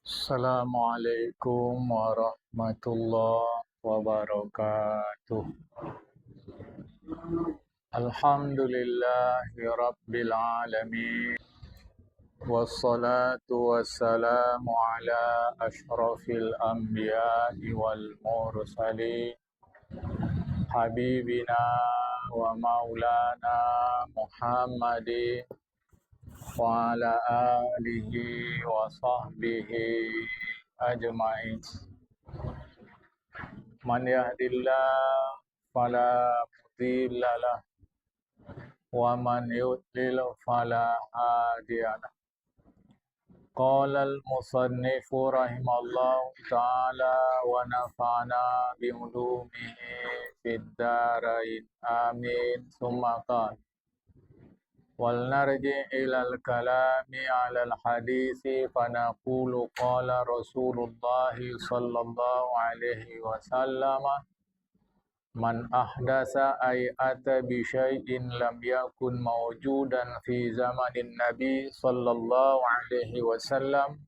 Assalamualaikum warahmatullahi wabarakatuh. Alhamdulillahi rabbil alamin. Wassalatu wassalamu ala ashrafil anbiya'i wal mursalin. Habibina wa maulana Muhammadin wa ala alihi wa sahbihi ajma'in. Man yahdillah fala mudilla lah wa man yudlil fala hadiya lah. Qala al-musannifu rahimallahu ta'ala wa nafa'ana bi ulumihi fid darain amin summa qala wal narji ilal kalami alal hadisi fanaqulu qala Rasulullah sallallahu alaihi wasallam man ahdasa ay ata bi syai'in lam yakun mawjudan fi zamanin nabi sallallahu alaihi wasallam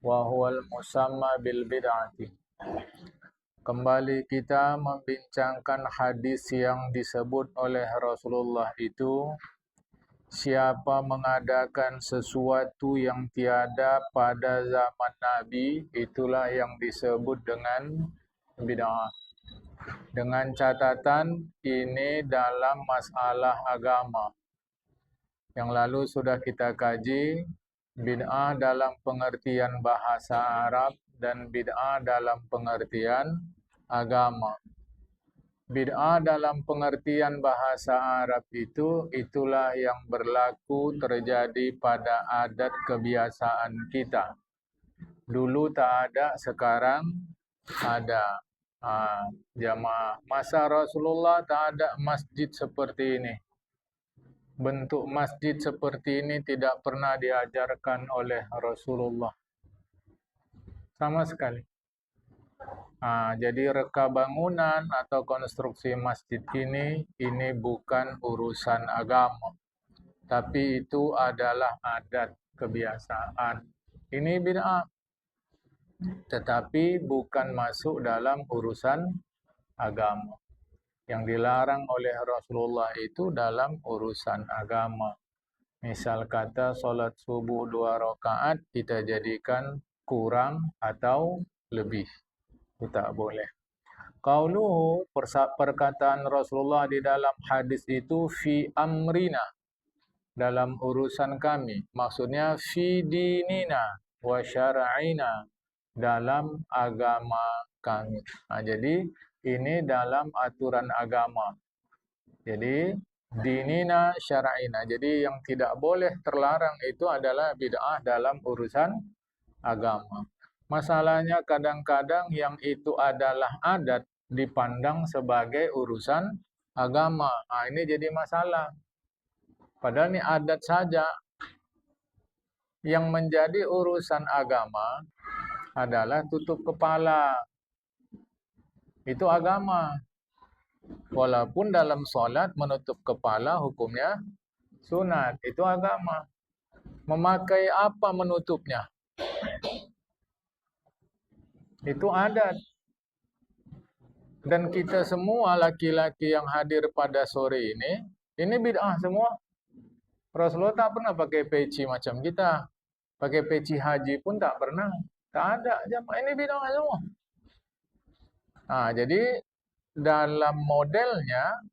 wa huwal musamma bil bid'ati. Kembali kita membincangkan hadis yang disebut oleh Rasulullah itu, siapa mengadakan sesuatu yang tiada pada zaman Nabi, itulah yang disebut dengan bid'ah. Dengan catatan ini dalam masalah agama. Yang lalu sudah kita kaji bid'ah dalam pengertian bahasa Arab dan bid'ah dalam pengertian agama. Bid'ah dalam pengertian bahasa Arab itulah yang berlaku terjadi pada adat kebiasaan kita. Dulu tak ada, sekarang ada. Jamaah masa Rasulullah tak ada masjid seperti ini. Bentuk masjid seperti ini tidak pernah diajarkan oleh Rasulullah sama sekali. Jadi reka bangunan atau konstruksi masjid ini bukan urusan agama, tapi itu adalah adat kebiasaan. Ini bid'ah, tetapi bukan masuk dalam urusan agama. Yang dilarang oleh Rasulullah itu dalam urusan agama. Misal kata solat subuh 2 rakaat kita jadikan kurang atau lebih. Itu tak boleh. Qauluhu, perkataan Rasulullah di dalam hadis itu fi amrina, dalam urusan kami. Maksudnya fi dinina wa syara'ina, dalam agama kami. Jadi ini dalam aturan agama. Jadi dinina syara'ina. Jadi yang tidak boleh terlarang itu adalah bid'ah dalam urusan agama. Masalahnya kadang-kadang yang itu adalah adat dipandang sebagai urusan agama. Ini jadi masalah. Padahal ini adat saja. Yang menjadi urusan agama adalah tutup kepala. Itu agama. Walaupun dalam sholat menutup kepala hukumnya sunat. Itu agama. Memakai apa menutupnya? Itu adat. Dan kita semua laki-laki yang hadir pada sore ini bid'ah semua. Rasulullah tak pernah pakai peci macam kita. Pakai peci haji pun tak pernah. Tak ada. Ini bid'ah semua. Jadi dalam modelnya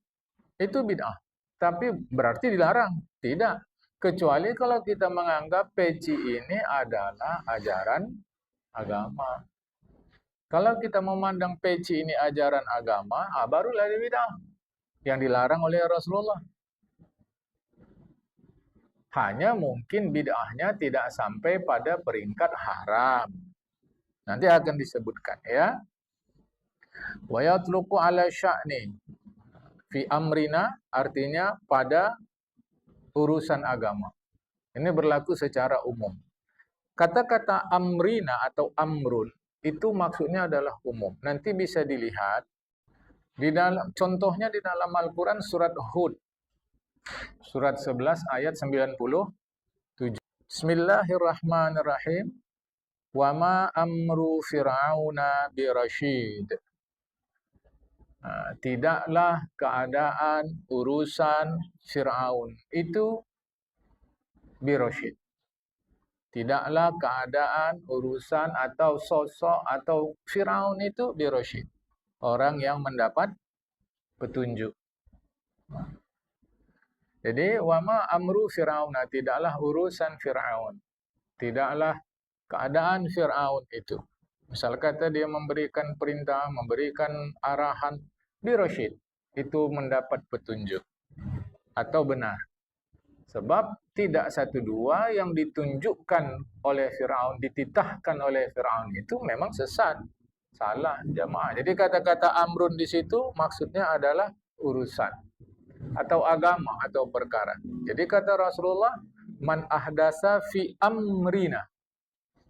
itu bid'ah. Tapi berarti dilarang? Tidak. Kecuali kalau kita menganggap peci ini adalah ajaran agama. Kalau kita memandang peci ini ajaran agama, barulah dia bid'ah. Yang dilarang oleh Rasulullah. Hanya mungkin bid'ahnya tidak sampai pada peringkat haram. Nanti akan disebutkan ya. Wa yatluqu ala sya'ni fi amrina, artinya pada urusan agama. Ini berlaku secara umum. Kata-kata amrina atau amrun itu maksudnya adalah umum. Nanti bisa dilihat di dalam contohnya di dalam Al-Qur'an surat Hud. Surat 11 ayat 97. Bismillahirrahmanirrahim. wa ma amru fir'auna birasyid. Tidaklah keadaan urusan Fir'aun itu birasyid. Tidaklah keadaan urusan atau sosok atau Fir'aun itu birasyid. Orang yang mendapat petunjuk. Jadi wama amru Fir'auna, tidaklah urusan Fir'aun. Tidaklah keadaan Fir'aun itu. Misal kata dia memberikan perintah, memberikan arahan birasyid, itu mendapat petunjuk atau benar. Sebab tidak satu dua yang ditunjukkan oleh Fir'aun, dititahkan oleh Fir'aun itu memang sesat. Salah jamaah. Jadi kata-kata amrun di situ maksudnya adalah urusan atau agama atau perkara. Jadi kata Rasulullah, man ahdasa fi amrina.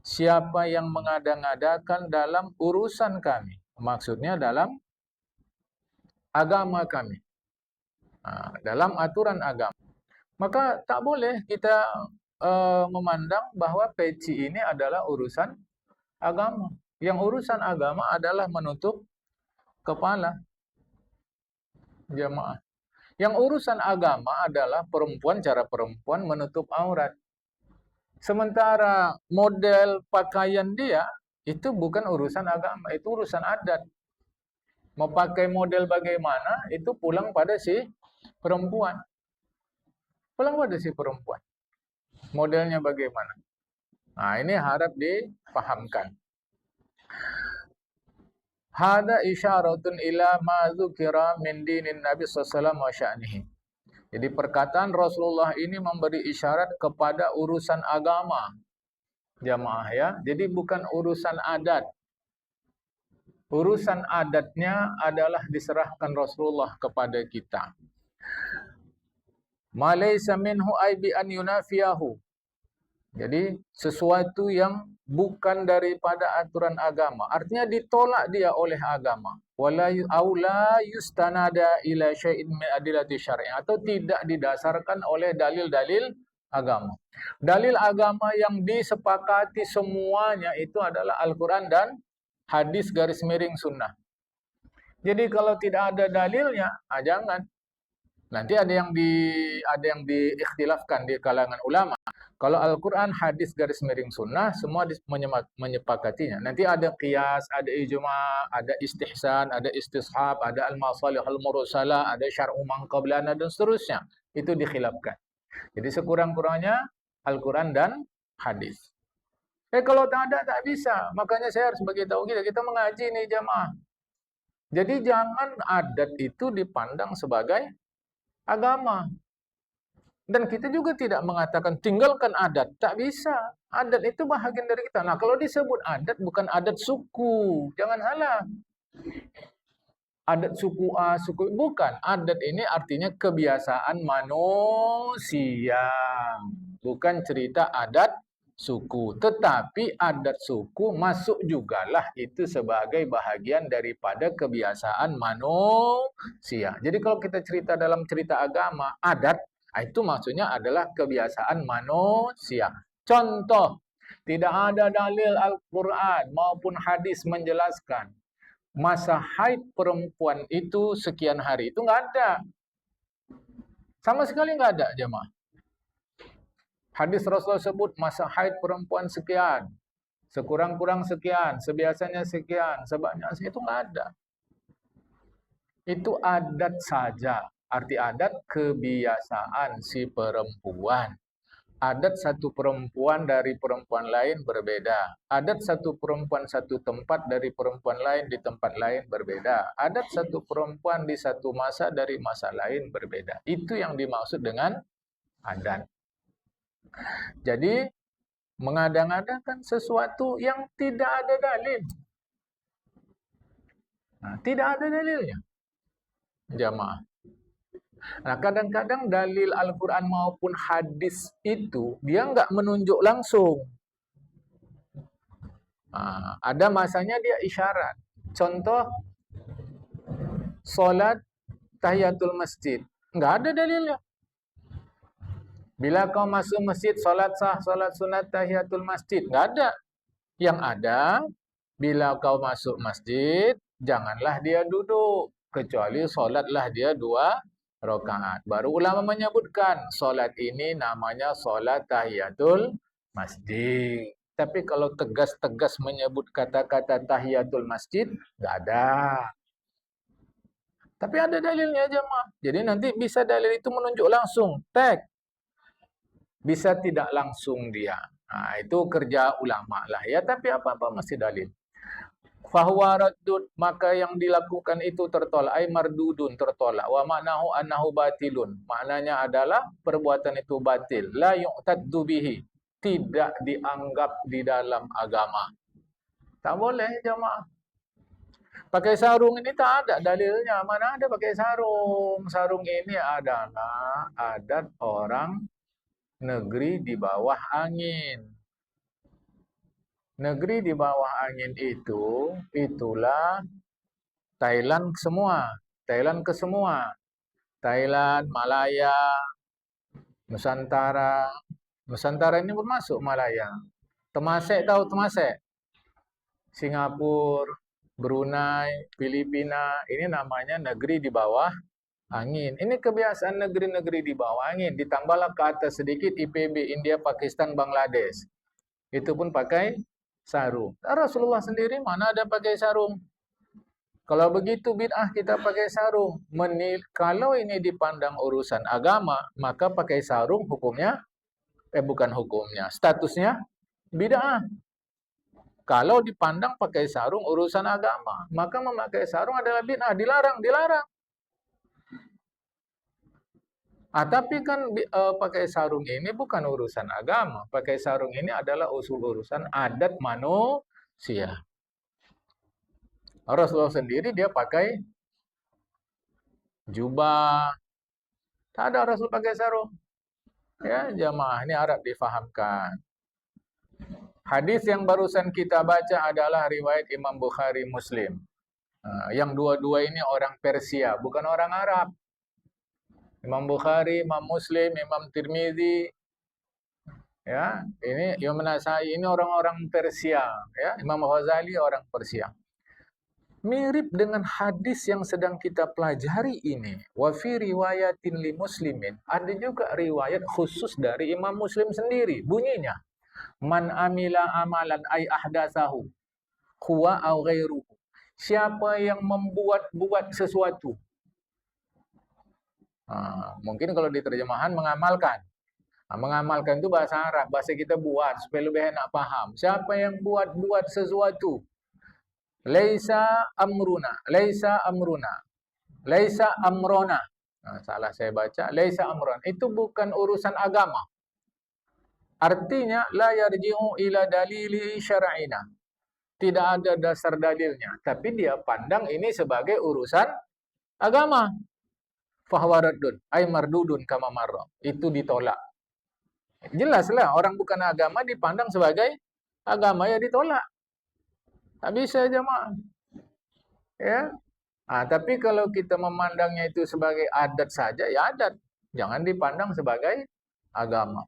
Siapa yang mengada-ngadakan dalam urusan kami. Maksudnya dalam agama kami. Dalam aturan agama. Maka tak boleh kita memandang bahwa peci ini adalah urusan agama. Yang urusan agama adalah menutup kepala jamaah. Yang urusan agama adalah cara perempuan menutup aurat. Sementara model pakaian dia itu bukan urusan agama, itu urusan adat. Mau pakai model bagaimana itu pulang pada si perempuan. Pulang pada si perempuan. Modelnya bagaimana? Nah, ini harap dipahamkan. Hada isyaratun ila ma dzukira min dinin Nabi sallallahu alaihi wasallam wa sya'nihi. Jadi perkataan Rasulullah ini memberi isyarat kepada urusan agama. Jamaah ya. Jadi bukan urusan adat. Urusan adatnya adalah diserahkan Rasulullah kepada kita. Ma laysa minhu ay bi an yunafiyahu. Jadi sesuatu yang bukan daripada aturan agama, artinya ditolak dia oleh agama. Wala aula yustanada ila syai'in min adillati syar'i, atau tidak didasarkan oleh dalil-dalil agama. Dalil agama yang disepakati semuanya itu adalah Al-Qur'an dan hadis garis miring sunnah. Jadi kalau tidak ada dalilnya, jangan. Nanti ada yang diikhtilafkan di kalangan ulama. Kalau Al-Quran, hadis garis miring sunnah, semua menyepakatinya. Nanti ada qiyas, ada ijma', ada istihsan, ada istishab, ada al-masalih al-mursalah, ada syar'u man qablana, dan seterusnya. Itu dikhilafkan. Jadi sekurang-kurangnya Al-Quran dan hadis. Kalau tak ada, tak bisa. Makanya saya harus beritahu kita mengaji nih jamaah. Jadi jangan adat itu dipandang sebagai agama. Dan kita juga tidak mengatakan tinggalkan adat. Tak bisa. Adat itu bahagian dari kita. Nah, kalau disebut adat bukan adat suku. Jangan salah. Adat suku A, suku bukan. Adat ini artinya kebiasaan manusia. Bukan cerita adat suku. Tetapi adat suku masuk jugalah itu sebagai bahagian daripada kebiasaan manusia. Jadi kalau kita cerita dalam cerita agama, adat, itu maksudnya adalah kebiasaan manusia. Contoh, tidak ada dalil Al-Quran maupun hadis menjelaskan masa haid perempuan itu sekian hari. Itu nggak ada. Sama sekali nggak ada, jemaah. Hadis Rasulullah sebut masa haid perempuan sekian. Sekurang-kurang sekian. Sebiasanya sekian. Sebanyak itu nggak ada. Itu adat saja. Arti adat kebiasaan si perempuan. Adat satu perempuan dari perempuan lain berbeda. Adat satu perempuan satu tempat dari perempuan lain di tempat lain berbeda. Adat satu perempuan di satu masa dari masa lain berbeda. Itu yang dimaksud dengan adat. Jadi mengada-ngadakan sesuatu yang tidak ada dalil. Nah, tidak ada dalilnya. Jamaah. Nah, kadang-kadang dalil Al-Quran maupun hadis itu dia nggak menunjuk langsung. Nah, ada masanya dia isyarat. Contoh, solat tahiyatul masjid. Nggak ada dalilnya. Bila kau masuk masjid, solat sah, solat sunat tahiyatul masjid. Nggak ada. Yang ada, bila kau masuk masjid, janganlah dia duduk. Kecuali solatlah dia 2 rakaat. Baru ulama menyebutkan, solat ini namanya solat tahiyatul masjid. Tapi kalau tegas-tegas menyebut kata-kata tahiyatul masjid, nggak ada. Tapi ada dalilnya jemaah. Jadi nanti bisa dalil itu menunjuk langsung. Tag. Bisa tidak langsung dia. Nah, itu kerja ulama lah ya. Tapi apa-apa masih dalil. Fahuwa raddud, maka yang dilakukan itu tertolak. Ay mardudun, tertolak. Wa maknahu annahu batilun. Maknanya adalah perbuatan itu batil. La yu'taddu bihi. Tidak dianggap di dalam agama. Tak boleh jemaah. Pakai sarung ini tak ada dalilnya. Mana ada pakai sarung? Sarung ini adalah adat orang negeri di bawah angin. Negeri di bawah angin itu, itulah Thailand semua. Thailand ke semua. Thailand, Malaya, Nusantara. Nusantara ini pun masuk Malaya. Temasek tahu Temasek? Singapura, Brunei, Filipina. Ini namanya negeri di bawah angin. Ini kebiasaan negeri-negeri di bawah angin. Ditambahlah ke atas sedikit IPB, India, Pakistan, Bangladesh. Itu pun pakai sarung. Rasulullah sendiri mana ada pakai sarung? Kalau begitu bid'ah kita pakai sarung. Kalau ini dipandang urusan agama, maka pakai sarung hukumnya, bukan hukumnya, statusnya bid'ah. Kalau dipandang pakai sarung urusan agama, maka memakai sarung adalah bid'ah, dilarang. Tapi kan pakai sarung ini bukan urusan agama. Pakai sarung ini adalah urusan adat manusia. Rasulullah sendiri dia pakai jubah. Tak ada Rasul pakai sarung. Ya, jamaah ini harap difahamkan. Hadis yang barusan kita baca adalah riwayat Imam Bukhari Muslim. Yang dua-dua ini orang Persia, bukan orang Arab. Imam Bukhari, Imam Muslim, Imam Tirmizi, ya, ini Imam Nasai, ini orang-orang Persia, ya, Imam Ghazali orang Persia. Mirip dengan hadis yang sedang kita pelajari ini. Wa fi riwayatin li muslimin, ada juga riwayat khusus dari Imam Muslim sendiri. Bunyinya, man amila amalan ay ahdatsahu huwa au ghairuhu. Siapa yang membuat sesuatu. Mungkin kalau di terjemahan mengamalkan. Mengamalkan itu bahasa Arab, bahasa kita buat supaya lebih enak paham. Siapa yang buat sesuatu? Laisa amruna, laisa amrona. Salah saya baca, laisa amron. Itu bukan urusan agama. Artinya la yarji'u ila dalili syar'ina. Tidak ada dasar dalilnya, tapi dia pandang ini sebagai urusan agama. Fahuwa raddun, ay mardudun kama marra. Itu ditolak. Jelaslah orang bukan agama dipandang sebagai agama, ya ditolak. Tak bisa jemaah. Ya. Tapi kalau kita memandangnya itu sebagai adat saja, ya adat. Jangan dipandang sebagai agama.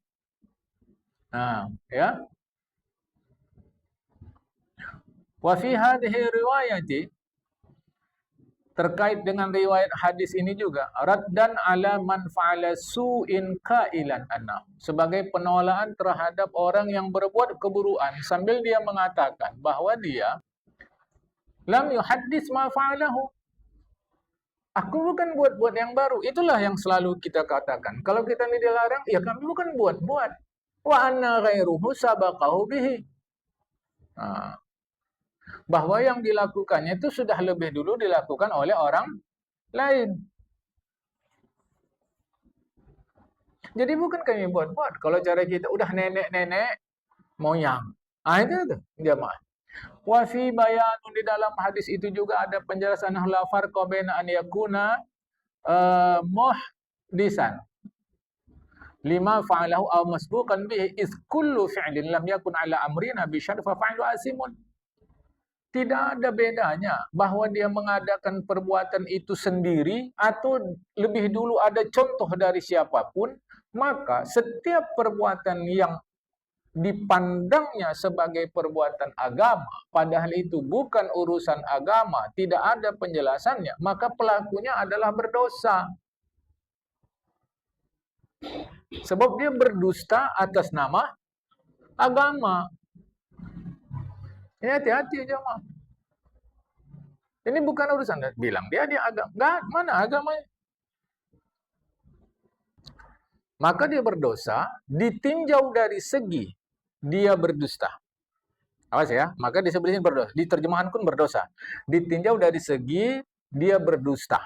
Ya. Wa fi hadhihi riwayati, terkait dengan riwayat hadis ini juga, raddan ala man fa'ala su'in qailan anna, sebagai penolakan terhadap orang yang berbuat keburukan sambil dia mengatakan bahwa dia lam yuhaddis ma fa'alahu. Aku bukan buat-buat yang baru. Itulah yang selalu kita katakan. Kalau kita ini dilarang, ya kami bukan buat-buat. Wa anna ghairuhu sabaqahu bihi. Bahwa yang dilakukannya itu sudah lebih dulu dilakukan oleh orang lain. Jadi bukan kami buat-buat. Kalau cara kita udah nenek-nenek moyang. Itu jemaah. Wa fi bayanun, di dalam hadis itu juga ada penjelasan la farqa baina an yakuna muhdisan lima fa'alahu aw masbuqan bihi iz kullu fi'lin lam yakun ala amrina bi syar'a fa fa'ilu asimun. Tidak ada bedanya bahwa dia mengadakan perbuatan itu sendiri atau lebih dulu ada contoh dari siapapun, maka setiap perbuatan yang dipandangnya sebagai perbuatan agama, padahal itu bukan urusan agama, tidak ada penjelasannya, maka pelakunya adalah berdosa. Sebab dia berdusta atas nama agama. Ini hati-hati jemaah. Ini bukan urusan bilang dia agama. Enggak, mana agamanya? Maka dia berdosa ditinjau dari segi dia berdusta. Awas ya, maka disebutnya berdosa. Di terjemahan pun berdosa. Ditinjau dari segi dia berdusta.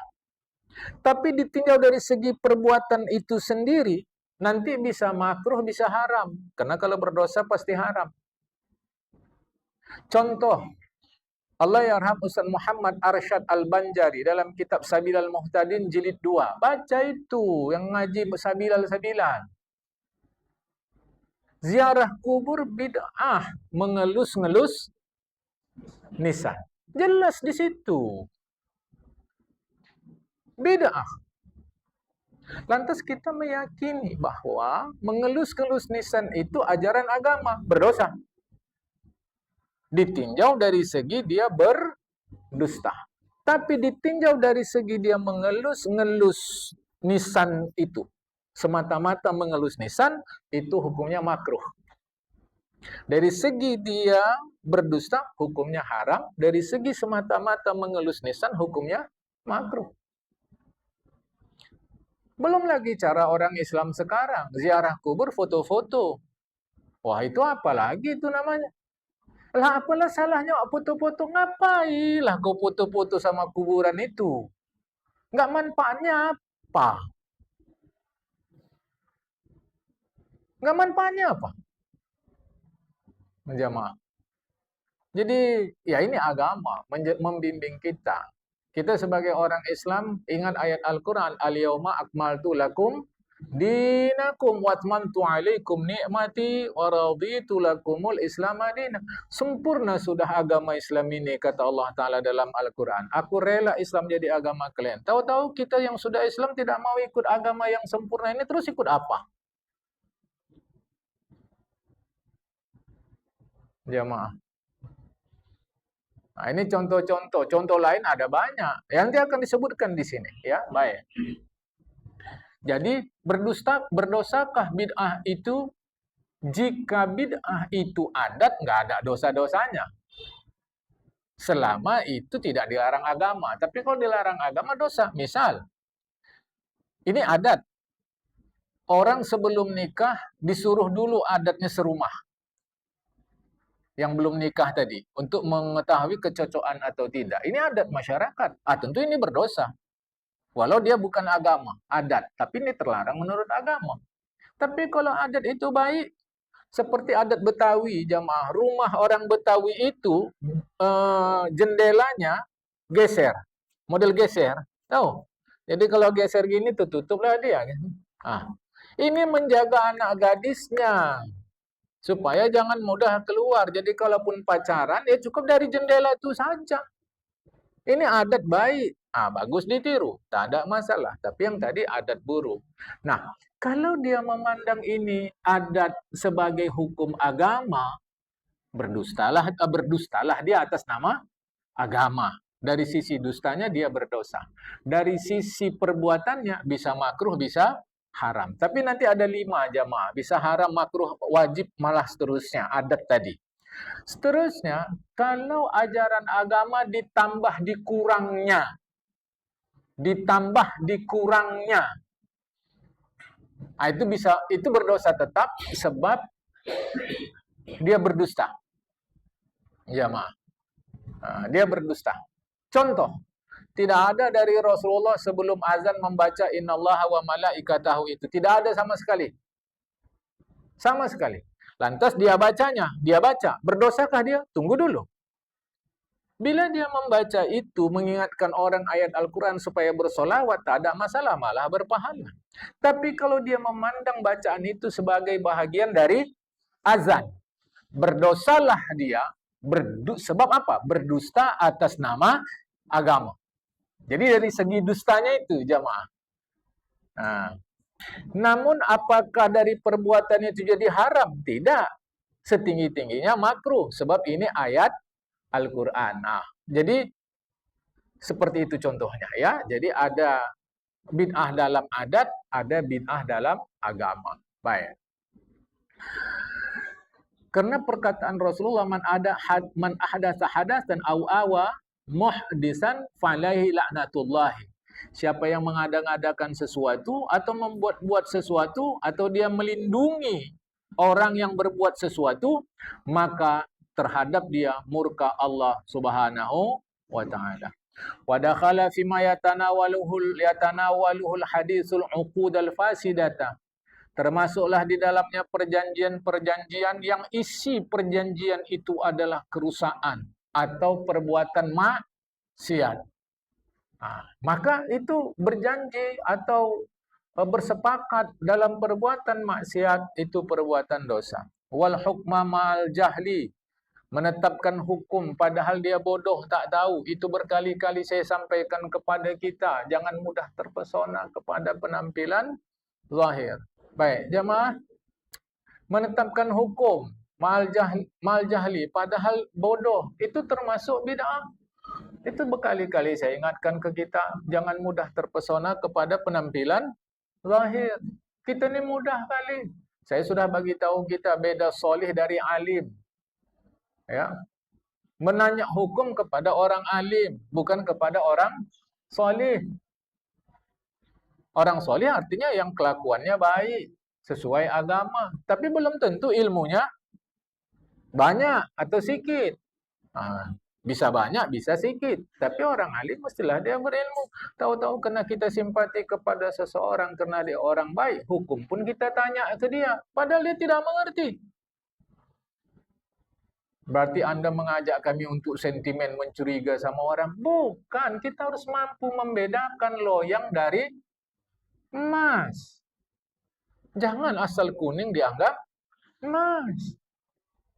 Tapi ditinjau dari segi perbuatan itu sendiri, nanti bisa makruh, bisa haram. Karena kalau berdosa pasti haram. Contoh, Allah yarham Ustaz Muhammad Arsyad Al-Banjari dalam kitab Sabilal Muhtadin jilid 2. Baca itu yang ngaji Sabilal-Sabilan. Ziarah kubur bid'ah, mengelus-ngelus nisan. Jelas di situ. Bid'ah. Lantas kita meyakini bahwa mengelus-ngelus nisan itu ajaran agama, berdosa. Ditinjau dari segi dia berdusta. Tapi ditinjau dari segi dia mengelus-ngelus nisan itu, semata-mata mengelus nisan, itu hukumnya makruh. Dari segi dia berdusta, hukumnya haram. Dari segi semata-mata mengelus nisan, hukumnya makruh. Belum lagi cara orang Islam sekarang, ziarah kubur, foto-foto. Wah, itu apa lagi itu namanya? Lah, apalah salahnya foto-foto? Ngapailah kau foto-foto sama kuburan itu? Nggak manfaatnya apa? Nggak manfaatnya apa? Menjamaah. Jadi, ya ini agama, membimbing kita. Kita sebagai orang Islam, ingat ayat Al-Quran, Al-Yawma akmaltu lakum dinakum watmantu alaikum ni'mati waraditu lakumul islam adina. Sempurna sudah agama Islam ini, kata Allah Ta'ala dalam Al-Quran. Aku rela Islam jadi agama kalian. Tahu-tahu kita yang sudah Islam tidak mau ikut agama yang sempurna ini, terus ikut apa? Jamaah. Nah, ini contoh-contoh. Contoh lain ada banyak. Yang dia akan disebutkan di sini. Ya, baik. Jadi, berdosakah bid'ah itu? Jika bid'ah itu adat, nggak ada dosa-dosanya. Selama itu tidak dilarang agama. Tapi kalau dilarang agama, dosa. Misal, ini adat. Orang sebelum nikah disuruh dulu adatnya serumah. Yang belum nikah tadi, untuk mengetahui kecocokan atau tidak. Ini adat masyarakat. Tentu ini berdosa. Walau dia bukan agama, adat. Tapi ini terlarang menurut agama. Tapi kalau adat itu baik, seperti adat Betawi, jamaah. Rumah orang Betawi itu, jendelanya geser. Model geser. Tahu? Jadi kalau geser gini, tutuplah dia. Ini menjaga anak gadisnya. Supaya jangan mudah keluar. Jadi kalaupun pacaran, ya cukup dari jendela itu saja. Ini adat baik. Bagus ditiru. Tak ada masalah. Tapi yang tadi adat buruk. Nah, kalau dia memandang ini adat sebagai hukum agama, berdustalah dia atas nama agama. Dari sisi dustanya dia berdosa. Dari sisi perbuatannya bisa makruh, bisa haram. Tapi nanti ada 5 jamaah. Bisa haram, makruh, wajib, malah seterusnya. Adat tadi. Seterusnya, kalau ajaran agama ditambah dikurangnya. Itu berdosa tetap sebab dia berdusta. Jamaah. Dia berdusta. Contoh, tidak ada dari Rasulullah sebelum azan membaca innallaha wa malaikatahu itu. Tidak ada sama sekali. Sama sekali. Lantas dia baca. Berdosakah dia? Tunggu dulu. Bila dia membaca itu, mengingatkan orang ayat Al-Quran supaya bersolawat, tak ada masalah, malah berpahala. Tapi kalau dia memandang bacaan itu sebagai bahagian dari azan, berdosalah dia, sebab apa? Berdusta atas nama agama. Jadi dari segi dustanya itu jamaah. Namun apakah dari perbuatannya itu jadi haram? Tidak. setinggi-tingginya makruh sebab ini ayat Al-Qur'an. Nah, jadi seperti itu contohnya ya. Jadi ada bid'ah dalam adat, ada bid'ah dalam agama. Baik. Karena perkataan Rasulullah man ahdatsa hadasan aw awa muhdisan falaihi laknatullah. Siapa yang mengada-ngadakan sesuatu atau membuat-buat sesuatu atau dia melindungi orang yang berbuat sesuatu, maka terhadap dia murka Allah Subhanahu wa taala. Wa dakhala fi ma yatanawaluhul hadisul uqudal fasidata. Termasuklah di dalamnya perjanjian-perjanjian yang isi perjanjian itu adalah kerusakan atau perbuatan maksiat. Maka itu berjanji atau bersepakat dalam perbuatan maksiat itu perbuatan dosa. Wal hukma ma'al jahli, menetapkan hukum padahal dia bodoh tak tahu. Itu berkali-kali saya sampaikan kepada kita, jangan mudah terpesona kepada penampilan zahir. Baik, jemaah, menetapkan hukum mal jahli padahal bodoh itu termasuk bid'ah. Itu berkali-kali saya ingatkan ke kita, jangan mudah terpesona kepada penampilan zahir. Kita ni mudah kali. Saya sudah bagi tahu kita beda solih dari alim. Ya. Menanya hukum kepada orang alim, bukan kepada orang solih. Orang soleh artinya yang kelakuannya baik, sesuai agama. Tapi belum tentu ilmunya banyak atau sedikit. Bisa banyak, bisa sedikit. Tapi orang alim mestilah dia berilmu. Tahu-tahu kena kita simpati kepada seseorang kerana dia orang baik, hukum pun kita tanya ke dia. Padahal dia tidak mengerti. Berarti Anda mengajak kami untuk sentimen mencuriga sama orang? Bukan, kita harus mampu membedakan loyang dari emas. Jangan asal kuning dianggap emas.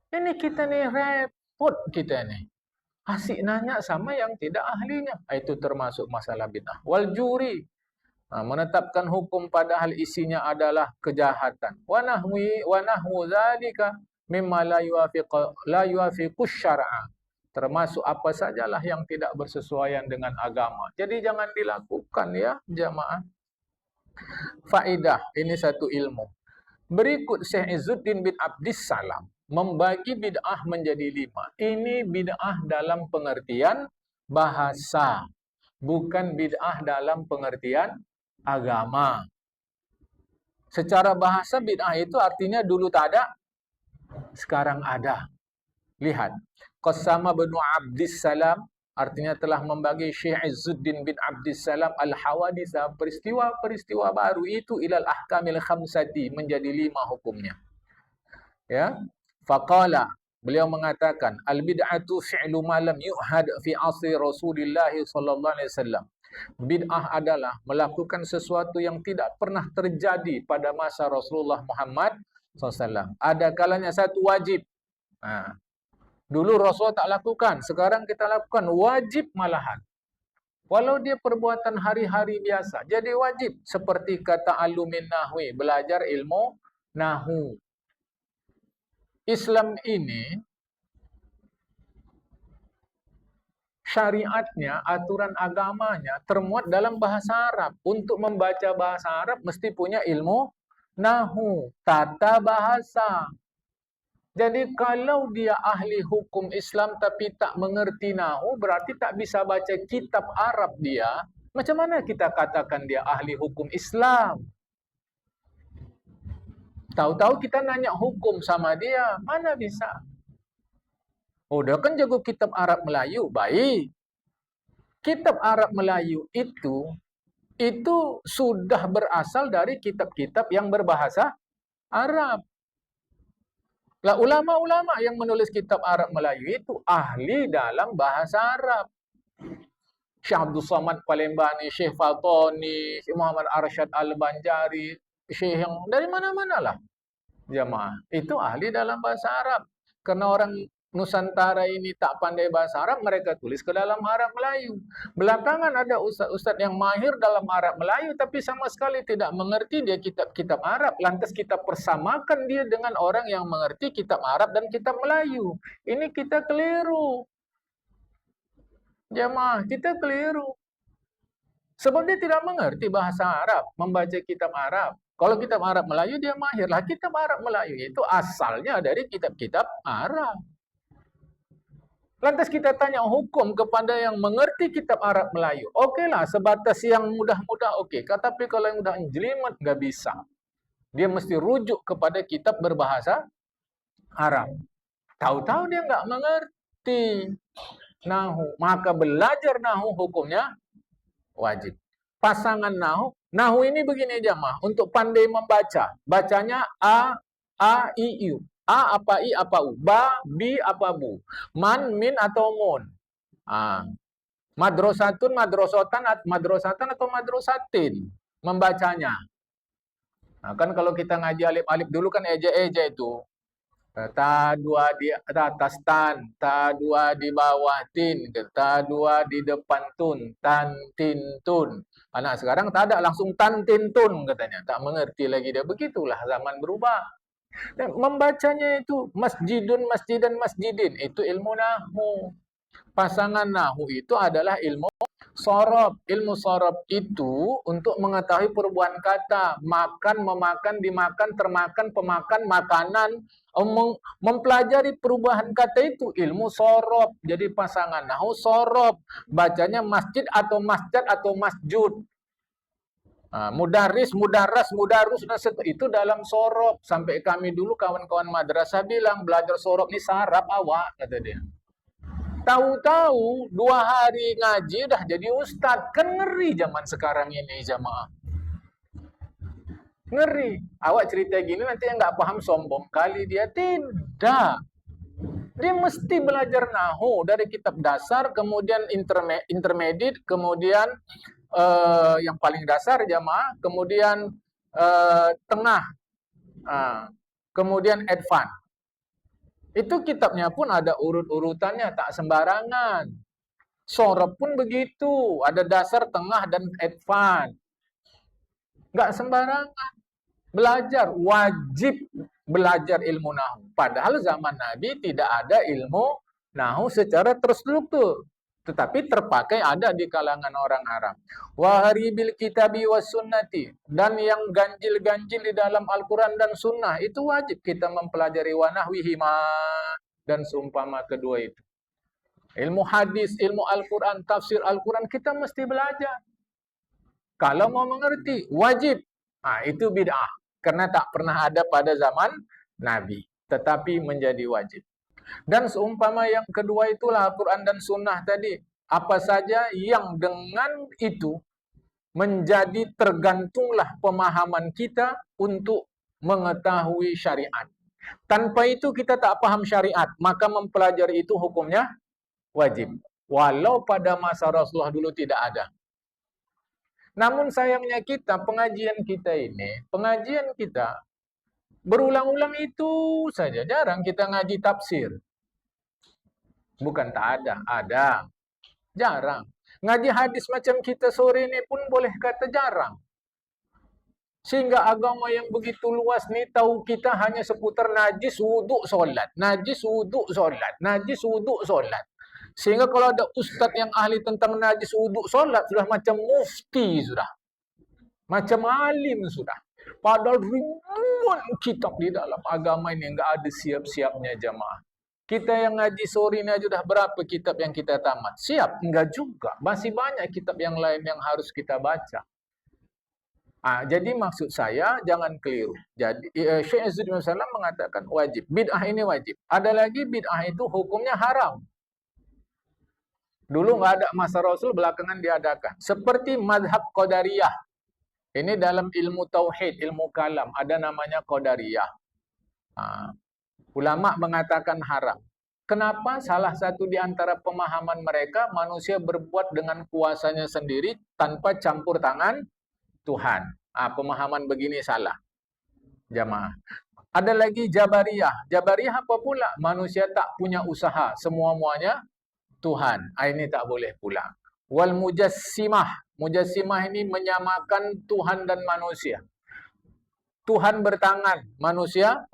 Ini kita ni repot kita ni. Asyik nanya sama yang tidak ahlinya. Itu termasuk masalah bid'ah. Wal juri, menetapkan hukum padahal isinya adalah kejahatan. Wa nahwu zalika mimma la yuafiqu syar'a. Termasuk apa sajalah yang tidak bersesuaian dengan agama. Jadi jangan dilakukan ya jamaah. Faedah, ini satu ilmu. Berikut Syekh Izzuddin bin Abdissalam membagi bid'ah menjadi 5. Ini bid'ah dalam pengertian bahasa, bukan bid'ah dalam pengertian agama. Secara bahasa bid'ah itu artinya dulu tak ada, sekarang ada. Lihat, Qassama bin Abdissalam artinya telah membagi Syekh Izzuddin bin Abdissalam al-hawaditha, peristiwa-peristiwa baru itu ilal ahkamil khamsati, menjadi 5 hukumnya. Ya, faqala, beliau mengatakan al-bid'atu fi'lu ma lam yu'had fi asri Rasulillah sallallahu alaihi wasallam. Bid'ah adalah melakukan sesuatu yang tidak pernah terjadi pada masa Rasulullah Muhammad SAW. Ada kalanya satu wajib. Dulu Rasul tak lakukan, sekarang kita lakukan, wajib malahan. Walau dia perbuatan hari-hari biasa, jadi wajib. Seperti kata alumin nahwi, belajar ilmu nahu. Islam ini, syariatnya, aturan agamanya termuat dalam bahasa Arab. Untuk membaca bahasa Arab mesti punya ilmu nahu, tata bahasa. Jadi kalau dia ahli hukum Islam tapi tak mengerti nahu, berarti tak bisa baca kitab Arab dia. Macam mana kita katakan dia ahli hukum Islam? Tahu-tahu kita nanya hukum sama dia, mana bisa? Oh, dia kan jago kitab Arab Melayu, baik. Kitab Arab Melayu itu sudah berasal dari kitab-kitab yang berbahasa Arab. Lah ulama-ulama yang menulis kitab Arab Melayu itu ahli dalam bahasa Arab. Syekh Abdul Samad Palembani, Syekh Fatoni, Syekh Muhammad Arsyad Al-Banjari, Syekh yang dari mana-mana lah jamaah. Itu ahli dalam bahasa Arab. Karena orang Nusantara ini tak pandai bahasa Arab, mereka tulis ke dalam Arab Melayu. Belakangan ada ustaz-ustaz yang mahir dalam Arab Melayu, tapi sama sekali tidak mengerti dia kitab-kitab Arab. Lantas kita persamakan dia dengan orang yang mengerti kitab Arab dan kitab Melayu. Ini kita keliru. Jamaah, kita keliru. Sebab dia tidak mengerti bahasa Arab, membaca kitab Arab. Kalau kitab Arab Melayu dia mahir. Lah kitab Arab Melayu itu asalnya dari kitab-kitab Arab. Lantas kita tanya hukum kepada yang mengerti kitab Arab Melayu. Okeylah, sebatas yang mudah-mudah okey. Tapi kalau yang mudah jelimet nggak bisa. Dia mesti rujuk kepada kitab berbahasa Arab. Tahu-tahu dia nggak mengerti nahu. Maka belajar nahu hukumnya wajib. Pasangan nahu. Nahu ini begini jamaah. Untuk pandai membaca. Bacanya A, I, U. A apa I apa U, ba bi apa bu, man min atau mun. Madrosatun, madrosatan atau madrosatin membacanya. Nah, kan kalau kita ngaji alif-alif dulu kan eja-eja itu. Ta dua di atas tan, ta dua di bawah tin, ta dua di depan tun, tan tin tun. Anak sekarang tak ada, langsung tan tin tun katanya. Tak mengerti lagi dia. Begitulah zaman berubah. Dan membacanya itu masjidun, masjidan, masjidin. Itu ilmu nahu. Pasangan nahu itu adalah ilmu sorob. Ilmu sorob itu untuk mengetahui perubahan kata. Makan, memakan, dimakan, termakan, pemakan, makanan. Mempelajari perubahan kata itu ilmu sorob. Jadi pasangan nahu sorob. Bacanya masjid atau masjid atau masjud. Mudaris, mudaras, mudarus, itu dalam sorob. Sampai kami dulu kawan-kawan madrasah bilang belajar sorob ini sarap awak, kata dia. Tahu-tahu 2 hari ngaji udah jadi ustadz. Kan ngeri zaman sekarang ini jamaah. Ngeri. Awak cerita gini nanti yang nggak paham sombong kali dia. Tidak. Dia mesti belajar nahu dari kitab dasar, kemudian intermediate, kemudian yang paling dasar jamaah, kemudian tengah, kemudian advance. Itu kitabnya pun ada urut-urutannya, tak sembarangan. Sorob pun begitu, ada dasar, tengah, dan advance. Nggak sembarangan. Belajar, wajib belajar ilmu nahu. Padahal zaman Nabi tidak ada ilmu nahu secara terstruktur. Tetapi terpakai ada di kalangan orang Arab. Waharibil kitabi was sunnati. Dan yang ganjil-ganjil di dalam Al-Quran dan Sunnah. Itu wajib kita mempelajari wanahwihima. Dan seumpama kedua itu. Ilmu hadis, ilmu Al-Quran, tafsir Al-Quran. Kita mesti belajar. Kalau mau mengerti, wajib. Itu bid'ah. Karena tak pernah ada pada zaman Nabi. Tetapi menjadi wajib. Dan seumpama yang kedua itulah Al-Quran dan Sunnah tadi. Apa saja yang dengan itu menjadi tergantunglah pemahaman kita untuk mengetahui syariat. Tanpa itu kita tak paham syariat. Maka mempelajari itu hukumnya wajib. Walau pada masa Rasulullah dulu tidak ada. Namun sayangnya kita, pengajian kita berulang-ulang itu saja. Jarang kita ngaji tafsir. Bukan tak ada, ada. Jarang. Ngaji hadis macam kita sore ini pun boleh kata jarang. Sehingga agama yang begitu luas ni tahu kita hanya seputar najis wuduk solat. Najis wuduk solat. Najis wuduk solat. Sehingga kalau ada ustaz yang ahli tentang najis wuduk solat, sudah macam mufti sudah. Macam alim sudah. Padahal ribuan kitab di dalam agama ini enggak ada siap-siapnya jamaah. Kita yang ngaji sore ini aja sudah berapa kitab yang kita tamat? Siap? Enggak juga. Masih banyak kitab yang lain yang harus kita baca. Jadi maksud saya jangan keliru. Jadi Syekh Izzuddin bin Salam mengatakan wajib. Bid'ah ini wajib. Ada lagi bid'ah itu hukumnya haram. Dulu nggak ada masa Rasul, belakangan diadakan. Seperti mazhab Qadariyah. Ini dalam ilmu tauhid, ilmu kalam, ada namanya Qadariyah. Ulama mengatakan haram. Kenapa? Salah satu di antara pemahaman mereka, manusia berbuat dengan kuasanya sendiri tanpa campur tangan Tuhan. Pemahaman begini salah, jamaah. Ada lagi Jabariyah. Jabariyah apa pula? Manusia tak punya usaha. Semua-muanya Tuhan. Ini tak boleh pula. Wal Mujassimah. Mujassimah ini menyamakan Tuhan dan manusia. Tuhan bertangan, manusia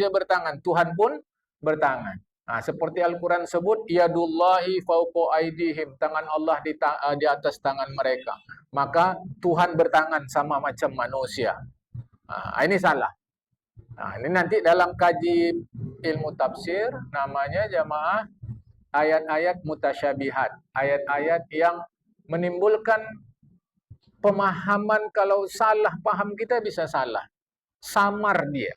bertangan, Tuhan pun bertangan. Nah, seperti Al-Quran sebut, yadullahi fauqa aidihim, tangan Allah di atas tangan mereka. Maka Tuhan bertangan sama macam manusia. Nah, ini salah. Nah, ini nanti dalam kaji ilmu tafsir, namanya jamaah ayat-ayat mutasyabihat. Ayat-ayat yang menimbulkan pemahaman, kalau salah paham kita bisa salah. Samar dia.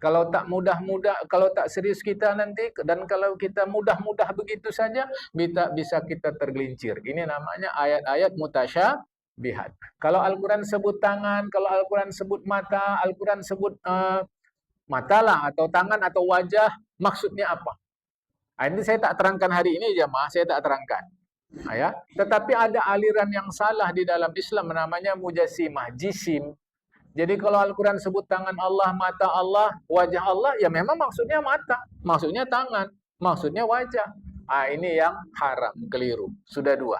Kalau tak mudah-mudah, kalau tak serius kita nanti, dan kalau kita mudah-mudah begitu saja, bisa kita tergelincir. Ini namanya ayat-ayat mutasyabihat. Kalau Al-Quran sebut tangan, kalau Al-Quran sebut mata, Al-Quran sebut mata lah, atau tangan, atau wajah, maksudnya apa? Ini saya tak terangkan hari ini, jemaah, saya tak terangkan. Ya. Tetapi ada aliran yang salah di dalam Islam, namanya mujassimah, jisim. Jadi kalau Al-Quran sebut tangan Allah, mata Allah, wajah Allah, ya memang maksudnya mata, maksudnya tangan, maksudnya wajah. Ini yang haram, keliru. Sudah dua.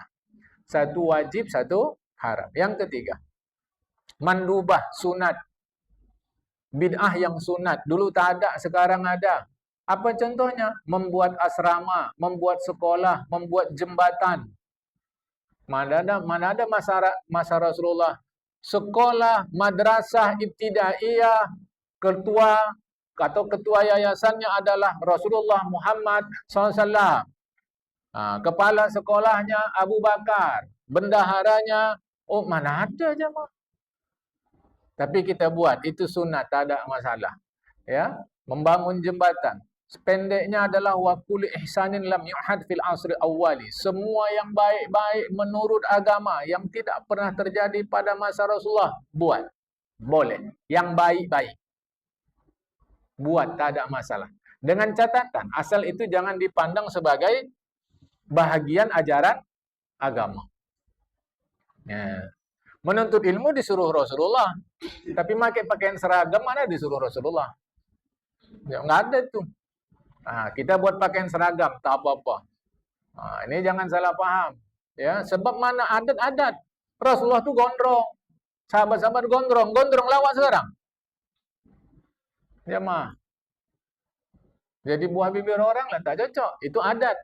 Satu wajib, satu haram. Yang ketiga, mandubah, sunat. Bid'ah yang sunat. Dulu tak ada, sekarang ada. Apa contohnya? Membuat asrama, membuat sekolah, membuat jembatan. Mana ada masa Rasulullah. Sekolah, madrasah, ibtidaiyah, ketua yayasannya adalah Rasulullah Muhammad SAW. Kepala sekolahnya Abu Bakar. Bendaharanya, mana ada jemaah. Tapi kita buat, itu sunat, tak ada masalah. Ya, membangun jembatan. Pendeknya adalah wa kulli ihsanin lam yuhad fil asri awwali. Semua yang baik-baik menurut agama yang tidak pernah terjadi pada masa Rasulullah, buat. Boleh. Yang baik-baik. Buat, tak ada masalah. Dengan catatan, asal itu jangan dipandang sebagai bahagian ajaran agama. Ya. Menuntut ilmu disuruh Rasulullah. Tapi pakai pakaian seragam mana disuruh Rasulullah? Ya, nggak ada itu. Kita buat pakaian seragam, tak apa-apa. Ini jangan salah paham. Ya, sebab mana adat-adat. Rasulullah tu gondrong. Sahabat-sahabat gondrong. Gondrong lawak sekarang. Jemaah. Jadi buah bibir orang lah, tak cocok. Itu adat.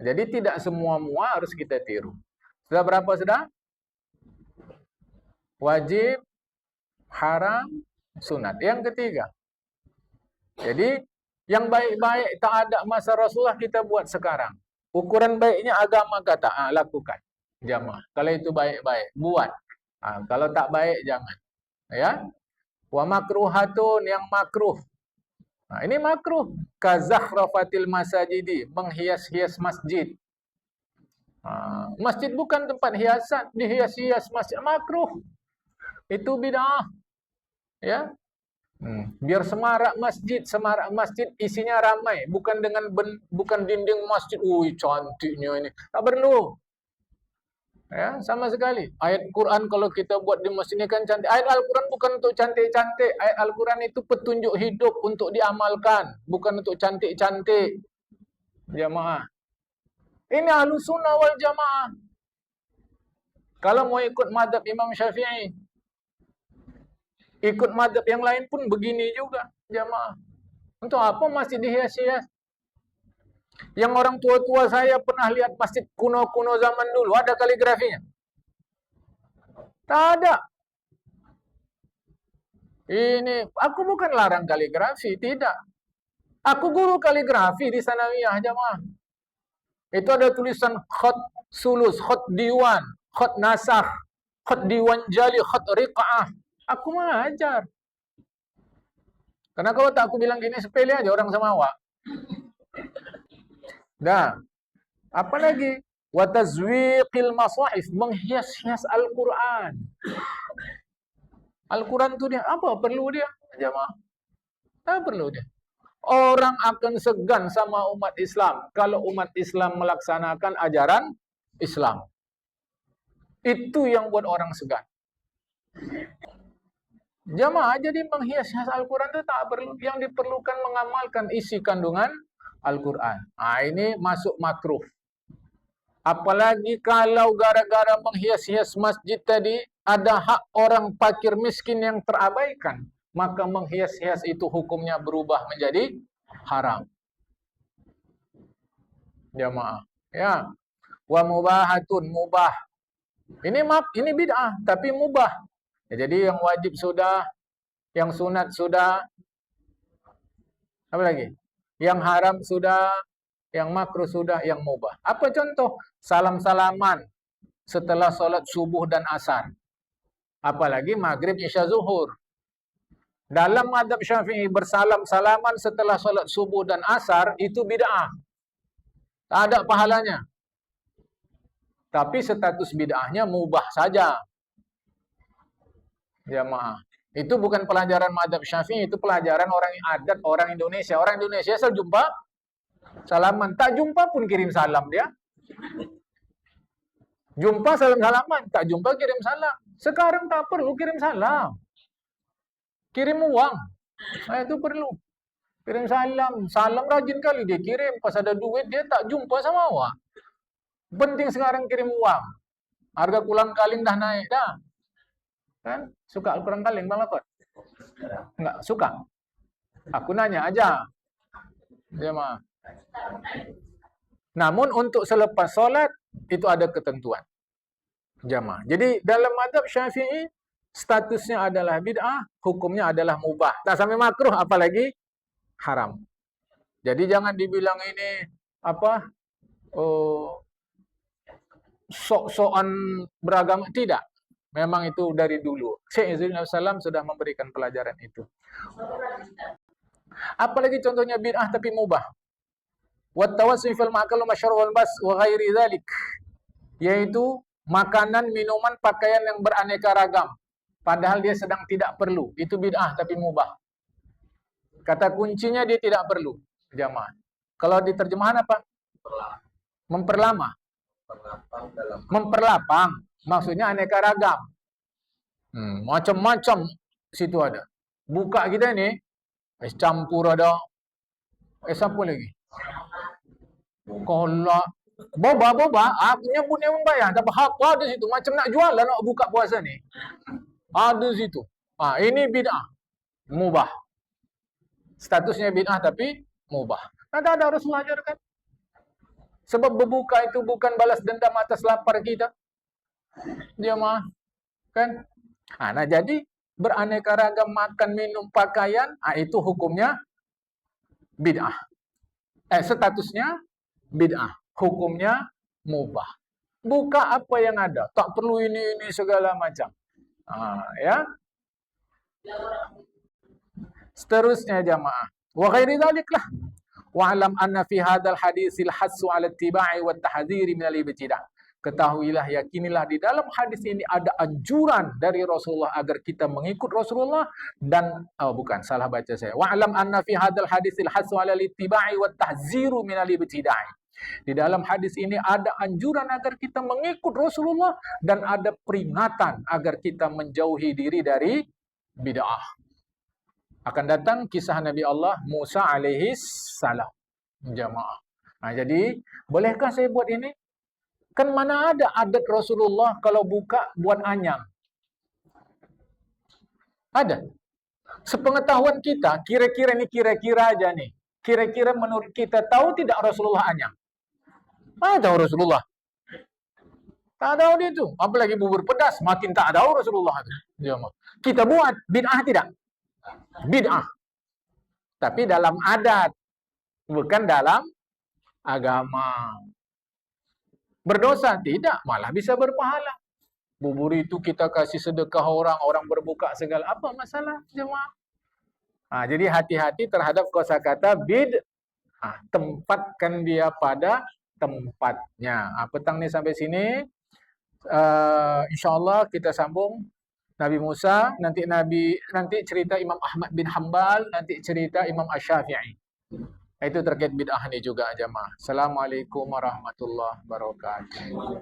Jadi tidak semua-mua harus kita tiru. Sudah berapa sudah? Wajib, haram, sunat. Yang ketiga. Jadi yang baik-baik tak ada masa Rasulullah kita buat sekarang. Ukuran baiknya agama kata, lakukan. Jamaah. Kalau itu baik-baik, buat. Kalau tak baik, jangan. Ya. Wa makruhatun, yang makruh. Ini makruh. Kazakhrafatil masajidi, menghias-hias masjid. Masjid bukan tempat hiasan, dihias-hias masjid, makruh. Itu bid'ah. Ya. Biar semarak masjid isinya ramai, bukan dinding masjid. Cantiknya ini. Tak perlu. Ya, sama sekali. Ayat Quran kalau kita buat di masjid ini kan cantik. Ayat Al-Quran bukan untuk cantik-cantik. Ayat Al-Quran itu petunjuk hidup untuk diamalkan, bukan untuk cantik-cantik. Jamaah. Ini Ahlus Sunnah wal Jamaah. Kalau mau ikut mazhab Imam Syafi'i, ikut mazhab yang lain pun begini juga, jamaah. Untuk apa masjid dihias-hias? Yang orang tua-tua saya pernah lihat masjid kuno-kuno zaman dulu, ada kaligrafinya? Tak ada. Ini, aku bukan larang kaligrafi, tidak. Aku guru kaligrafi di Sanawiyah, jamaah. Itu ada tulisan khat sulus, khat diwan, khat nasakh, khat diwan jali, khat riqa'ah. Aku mengajar. Karena kalau tak aku bilang gini, sepele aja orang sama awak. Nah, apa lagi? Wa tazwiqil masahif, menghias-hias Al-Quran. Al-Quran itu dia, apa perlu dia? Jamaah. Tak perlu dia. Orang akan segan sama umat Islam kalau umat Islam melaksanakan ajaran Islam. Itu yang buat orang segan. Jamaah, jadi menghias-hias Al-Quran itu tak perlu. Yang diperlukan mengamalkan isi kandungan Al-Quran. Ini masuk makruh. Apalagi kalau gara-gara menghias-hias masjid tadi, ada hak orang fakir miskin yang terabaikan. Maka menghias-hias itu hukumnya berubah menjadi haram. Jamaah. Ya. Wa mubahatun, mubah. Ini bid'ah, tapi mubah. Ya, jadi yang wajib sudah, yang sunat sudah, apa lagi? Yang haram sudah, yang makruh sudah, yang mubah. Apa contoh? Salam-salaman setelah solat subuh dan asar. Apalagi maghrib, isya, zuhur. Dalam mazhab Syafi'i, bersalam-salaman setelah solat subuh dan asar itu bid'ah. Tak ada pahalanya. Tapi status bid'ahnya mubah saja. Jamaah. Itu bukan pelajaran mazhab Syafi'i, itu pelajaran orang adat orang Indonesia. Orang Indonesia asal jumpa salaman, tak jumpa pun kirim salam dia. Jumpa salam-salaman, tak jumpa kirim salam. Sekarang tak perlu kirim salam. Kirim uang. Itu perlu. Kirim salam. Salam rajin kali dia kirim. Pas ada duit dia tak jumpa sama awak. Penting sekarang kirim uang. Harga kulang kaling dah naik dah. Kan? Suka Al-Quran kaling Bang Lakot? Enggak suka. Aku nanya aja. Dia mah. Namun untuk selepas solat itu ada ketentuan. Jamaah. Jadi dalam mazhab Syafi'i statusnya adalah bid'ah, hukumnya adalah mubah. Tak sampai makruh apalagi haram. Jadi jangan dibilang ini apa? Sok-sokan beragama, tidak. Memang itu dari dulu. Syekh Izzuddin Abdussalam sudah memberikan pelajaran itu. Apalagi contohnya bid'ah tapi mubah. Wat tawassul fil ma'kal wa masyrab wal bas wa ghairi dzalik. Yaitu makanan, minuman, pakaian yang beraneka ragam. Padahal dia sedang tidak perlu. Itu bid'ah tapi mubah. Kata kuncinya dia tidak perlu. Jamaah. Kalau diterjemahan apa? Memperlama. Memperlapang. Maksudnya aneka ragam. Macam-macam situ ada. Buka kita ni, es campur ada. Apa lagi? Kolak. Boba. Aku nyebutnya membayar. Tapi apa ada situ? Macam nak jual lah nak buka puasa ni. Ada situ. Ini bid'ah. Mubah. Statusnya bid'ah tapi mubah. Ada Rasulullah ajarkan. Sebab berbuka itu bukan balas dendam atas lapar kita. Dia mah kan. Nah jadi beraneka ragam makan, minum, pakaian, itu hukumnya bid'ah. Statusnya bid'ah, hukumnya mubah. Buka apa yang ada, tak perlu ini segala macam. Ya. Seterusnya jamaah. Wa ghairi dzaliklah. Wa'lam anna fi hadzal hadisil hassu 'ala ittiba'i wat tahdhiri min al-ibtida'. Ketahuilah, yakinilah di dalam hadis ini ada anjuran dari Rasulullah agar kita mengikut Rasulullah dan salah baca saya. Wa'lam anna fi hadzal hadisil hasu 'ala al-ittiba'i wat tahziru min al-ibtida'i. Di dalam hadis ini ada anjuran agar kita mengikut Rasulullah dan ada peringatan agar kita menjauhi diri dari bid'ah. Akan datang kisah Nabi Allah Musa alaihi salam. Jamaah. Jadi, bolehkah saya buat ini? Kan mana ada adat Rasulullah kalau buka buat anyang? Ada. Sepengetahuan kita, kira-kira aja nih. Kira-kira menurut kita tahu tidak Rasulullah anyang? Tahu Rasulullah. Tak tahu dia tu. Apalagi bubur pedas, makin tak tahu Rasulullah itu. Kita buat bid'ah tidak? Bid'ah. Tapi dalam adat, bukan dalam agama. Berdosa? Tidak, malah bisa berpahala. Bubur itu kita kasih sedekah orang berbuka segala. Apa masalah jemaah? Jadi hati-hati terhadap kosakata bid'ah. Tempatkan dia pada tempatnya. Petang ni sampai sini. InsyaAllah kita sambung Nabi Musa, nanti cerita Imam Ahmad bin Hanbal, nanti cerita Imam Asy-Syafi'i. Itu terkait bid'ah ni juga jemaah. Assalamualaikum warahmatullahi wabarakatuh.